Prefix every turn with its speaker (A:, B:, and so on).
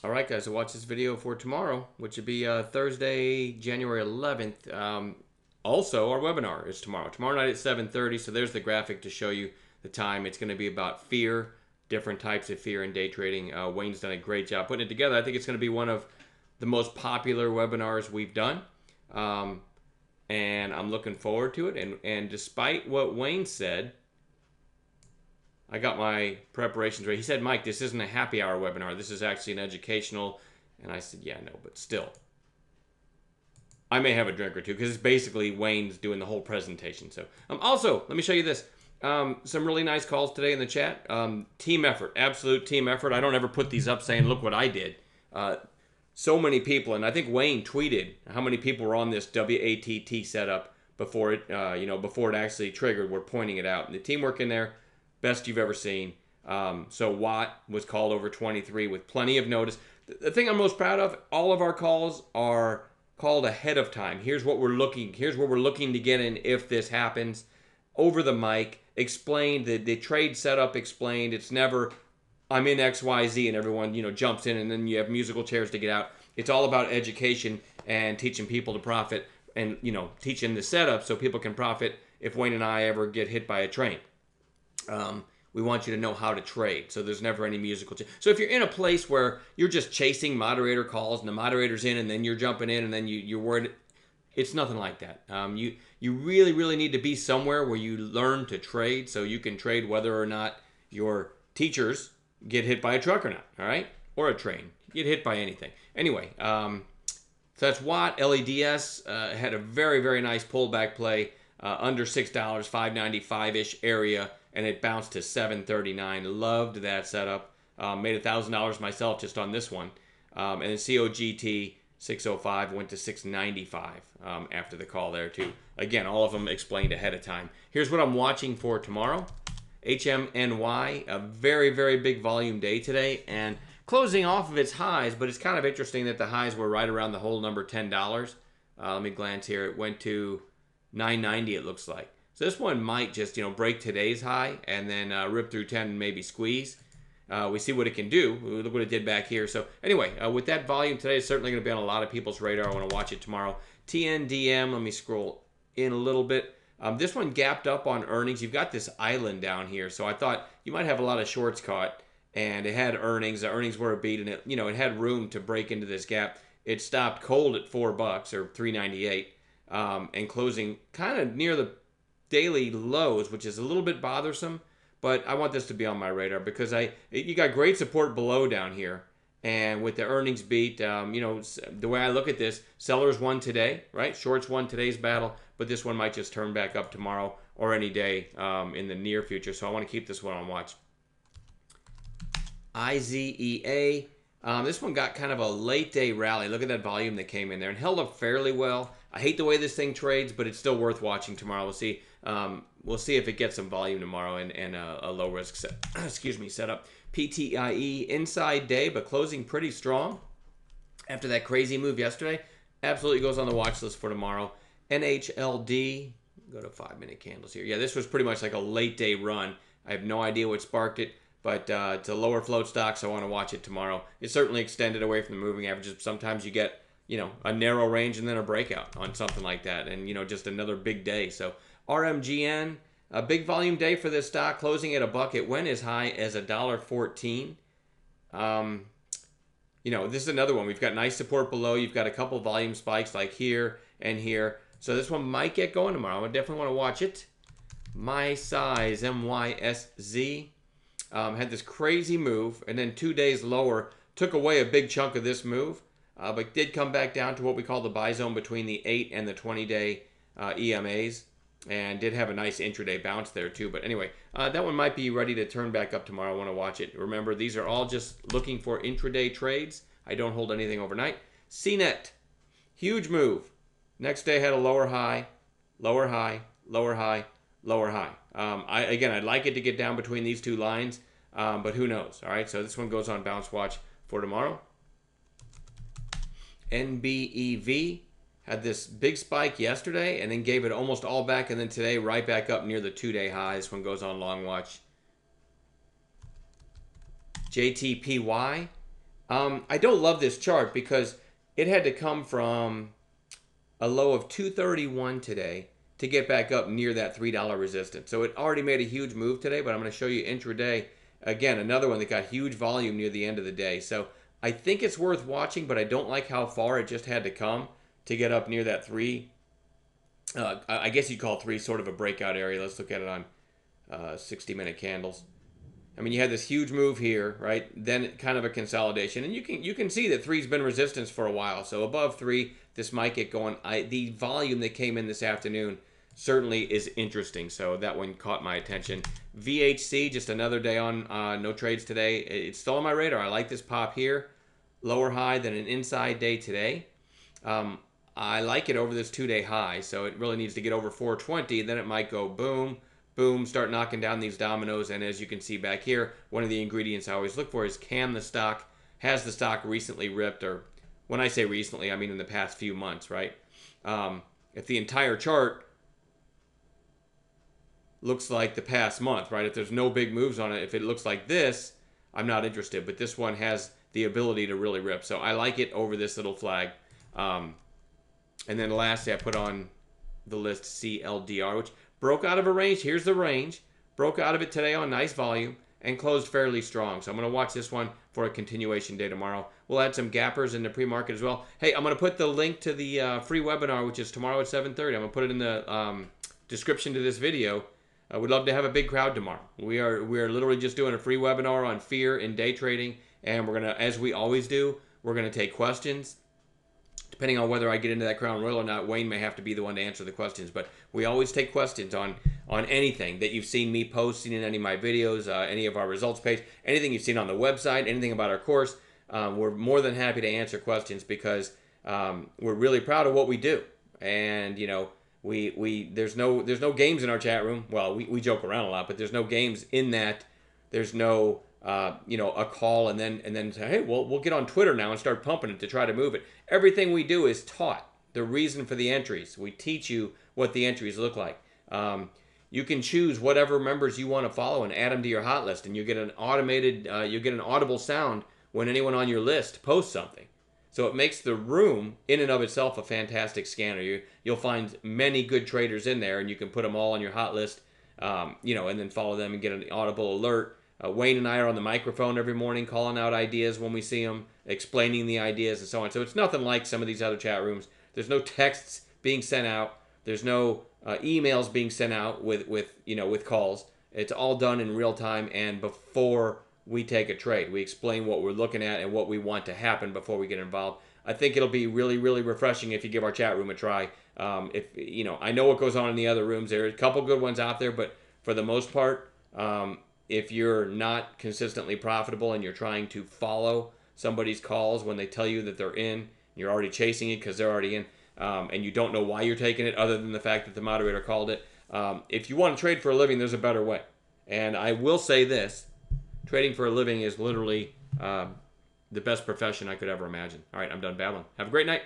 A: All right, guys, so watch this video for tomorrow, which would be Thursday, January 11th. Also, our webinar is tomorrow. Tomorrow night at 7:30, so there's the graphic to show you the time. It's going to be about fear, different types of fear in day trading. Wayne's done a great job putting it together. I think it's going to be one of the most popular webinars we've done, and I'm looking forward to it. And despite what Wayne said, I got my preparations ready. He said, Mike, this isn't a happy hour webinar. This is actually an educational. And I said, yeah, no, but still. I may have a drink or two because it's basically Wayne's doing the whole presentation. So also, let me show you this. Some really nice calls today in the chat. Team effort, absolute team effort. I don't ever put these up saying, look what I did. So many people, and I think Wayne tweeted how many people were on this WATT setup before it, before it actually triggered. We're pointing it out. And the teamwork in there, best you've ever seen. So Watt was called over 23 with plenty of notice. The thing I'm most proud of, all of our calls are called ahead of time. Here's what we're looking to get in if this happens. Over the mic, explained the trade setup, explained. It's never I'm in XYZ and everyone, jumps in and then you have musical chairs to get out. It's all about education and teaching people to profit and, teaching the setup so people can profit if Wayne and I ever get hit by a train. We want you to know how to trade, so there's never any musical so if you're in a place where you're just chasing moderator calls and the moderator's in and then you're jumping in and then you're worried, it's nothing like that. You really need to be somewhere where you learn to trade so you can trade whether or not your teachers get hit by a truck or not, all right? Or a train. Get hit by anything. Anyway, so that's Watt. LEDS had a very nice pullback play under $6, $5.95-ish area, and it bounced to $7.39. Loved that setup. Made $1,000 myself just on this one. And then COGT 605 went to 695 after the call there too. Again, all of them explained ahead of time. Here's what I'm watching for tomorrow. HMNY, a very big volume day today, and closing off of its highs, but it's kind of interesting that the highs were right around the whole number $10. Let me glance here. It went to $9.90, it looks like. So this one might just, break today's high and then rip through 10 and maybe squeeze. We see what it can do. Look what it did back here. So anyway, with that volume today, it's certainly going to be on a lot of people's radar. I want to watch it tomorrow. TNDM, let me scroll in a little bit. This one gapped up on earnings. You've got this island down here. So I thought you might have a lot of shorts caught. And it had earnings. The earnings were a beat. And it, it had room to break into this gap. It stopped cold at $4 or $3.98. And closing kind of near the daily lows, which is a little bit bothersome. But I want this to be on my radar because you got great support below down here. And with the earnings beat, the way I look at this, sellers won today, right? Shorts won today's battle, but this one might just turn back up tomorrow or any day in the near future. So I want to keep this one on watch. IZEA, this one got kind of a late day rally. Look at that volume that came in there and held up fairly well. I hate the way this thing trades, but it's still worth watching tomorrow. We'll see. We'll see if it gets some volume tomorrow and a low risk setup. PTIE inside day, but closing pretty strong after that crazy move yesterday. Absolutely goes on the watch list for tomorrow. NHLD, go to 5-minute candles here. Yeah, this was pretty much like a late day run. I have no idea what sparked it, but it's a lower float stock, so I want to watch it tomorrow. It's certainly extended away from the moving averages. Sometimes you get, a narrow range and then a breakout on something like that, and just another big day. So RMGN, a big volume day for this stock, closing at $1. It went as high as $1.14. This is another one. We've got nice support below. You've got a couple volume spikes like here and here. So this one might get going tomorrow. I definitely want to watch it. My size, MYSZ, had this crazy move, and then 2 days lower took away a big chunk of this move, but did come back down to what we call the buy zone between the 8 and the 20-day EMAs. And did have a nice intraday bounce there too. But anyway, that one might be ready to turn back up tomorrow. I want to watch it. Remember, these are all just looking for intraday trades. I don't hold anything overnight. CNET, huge move. Next day had a lower high, lower high, lower high, lower high. I'd like it to get down between these two lines, but who knows? All right, so this one goes on bounce watch for tomorrow. NBEV. Had this big spike yesterday and then gave it almost all back, and then today right back up near the 2-day high. This one goes on long watch. JTPY, I don't love this chart because it had to come from a low of 231 today to get back up near that $3 resistance. So it already made a huge move today, but I'm going to show you intraday. Again, another one that got huge volume near the end of the day. So I think it's worth watching, but I don't like how far it just had to come to get up near that 3. I guess you'd call 3 sort of a breakout area. Let's look at it on 60-minute candles. I mean, you had this huge move here, right? Then kind of a consolidation, and you can see that 3's been resistance for a while. So above 3, this might get going. The volume that came in this afternoon certainly is interesting. So that one caught my attention. VHC, just another day on no trades today. It's still on my radar. I like this pop here, lower high than an inside day today. I like it over this 2-day high, so it really needs to get over 420. Then it might go boom. Boom, start knocking down these dominoes, and as you can see back here, one of the ingredients I always look for is has the stock recently ripped, or when I say recently, I mean in the past few months, right? If the entire chart looks like the past month, right? If there's no big moves on it, if it looks like this, I'm not interested, but this one has the ability to really rip, so I like it over this little flag. And then lastly, I put on the list CLDR, which broke out of a range. Here's the range. Broke out of it today on nice volume and closed fairly strong. So I'm going to watch this one for a continuation day tomorrow. We'll add some gappers in the pre-market as well. Hey, I'm going to put the link to the free webinar, which is tomorrow at 7:30. I'm going to put it in the description to this video. We'd love to have a big crowd tomorrow. We are literally just doing a free webinar on fear in day trading, and we're going to, as we always do, we're going to take questions. Depending on whether I get into that Crown Royal or not, Wayne may have to be the one to answer the questions. But we always take questions on anything that you've seen me posting in any of my videos, any of our results page, anything you've seen on the website, anything about our course. We're more than happy to answer questions because we're really proud of what we do. And you know, there's no games in our chat room. Well, we joke around a lot, but there's no games in that. There's no a call and then say, hey, we'll get on Twitter now and start pumping it to try to move it. Everything we do is taught. The reason for the entries. We teach you what the entries look like. You can choose whatever members you want to follow and add them to your hot list, and you get an automated, you get an audible sound when anyone on your list posts something. So it makes the room in and of itself a fantastic scanner. You'll find many good traders in there, and you can put them all on your hot list, and then follow them and get an audible alert. Wayne and I are on the microphone every morning calling out ideas when we see them, explaining the ideas and so on. So it's nothing like some of these other chat rooms. There's no texts being sent out. There's no emails being sent out with calls. It's all done in real time and before we take a trade. We explain what we're looking at and what we want to happen before we get involved. I think it'll be really, really refreshing if you give our chat room a try. I know what goes on in the other rooms. There are a couple good ones out there, but for the most part, if you're not consistently profitable and you're trying to follow somebody's calls when they tell you that they're in, you're already chasing it because they're already in, and you don't know why you're taking it other than the fact that the moderator called it. If you want to trade for a living, there's a better way. And I will say this, trading for a living is literally the best profession I could ever imagine. All right, I'm done babbling. Have a great night.